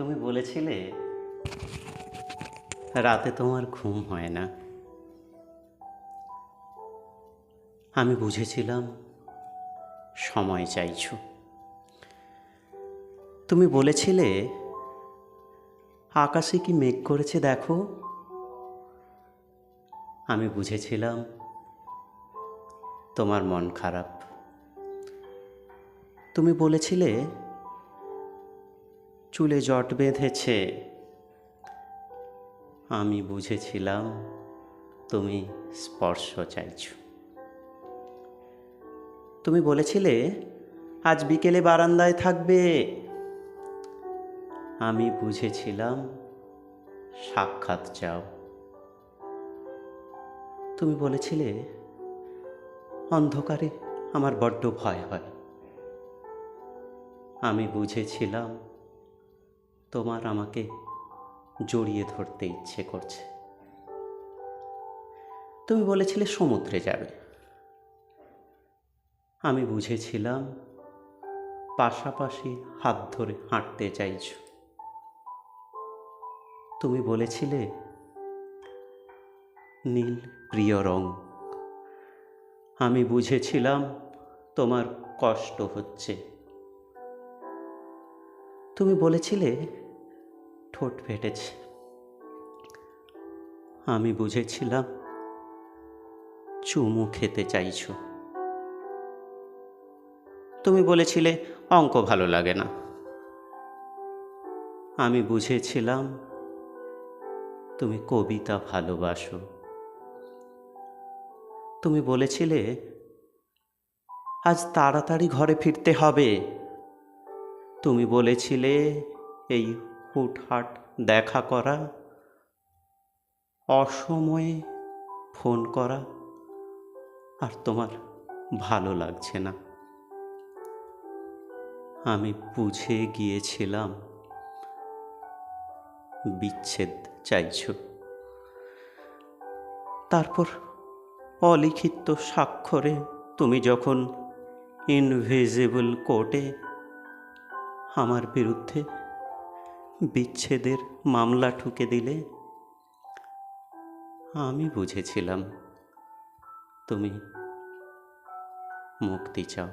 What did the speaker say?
তুমি বলেছিলে রাতে তোমার ঘুম হয় না। আমি বুঝেছিলাম সময় চাইছো। তুমি বলেছিলে আকাশে কি মেঘ করেছে দেখো। আমি বুঝেছিলাম তোমার মন খারাপ। তুমি বলেছিলে চুলে জট বেঁধেছে। আমি বুঝেছিলাম তুমি স্পর্শ চাইছো। তুমি বলেছিলে আজ বিকেলে বারান্দায় থাকবে। আমি বুঝেছিলাম সাক্ষাৎ চাও। তুমি বলেছিলে অন্ধকারে আমার বড্ড ভয় হয়। আমি বুঝেছিলাম তোমার আমাকে জড়িয়ে ধরতে ইচ্ছে করছে। তুমি বলেছিলে সমুদ্রে যাবে। আমি বুঝেছিলাম পাশাপাশি হাত ধরে হাঁটতে চাইছো। তুমি বলেছিলে নীল প্রিয় রং। আমি বুঝেছিলাম তোমার কষ্ট হচ্ছে। তুমি বলেছিলে ঠোঁট ফেটেছে। আমি বুঝেছিলাম চুমু খেতে চাইছো। তুমি বলেছিলে অঙ্ক ভালো লাগে না। আমি বুঝেছিলাম তুমি কবিতা ভালোবাসো। তুমি বলেছিলে আজ তাড়াতাড়ি ঘরে ফিরতে হবে। তুমি বলেছিলে এই হুটহাট দেখা করা, অসময়ে ফোন করা আর তোমার ভালো লাগছে না। আমি বুঝে গিয়েছিলাম বিচ্ছেদ চাইছো। তারপর অলিখিত স্বাক্ষরে তুমি যখন ইনভিজিবল কোর্টে আমার বিরুদ্ধে বিচ্ছেদের মামলা ঠুকে দিলে, আমি বুঝেছিলাম তুমি মুক্তি চাও।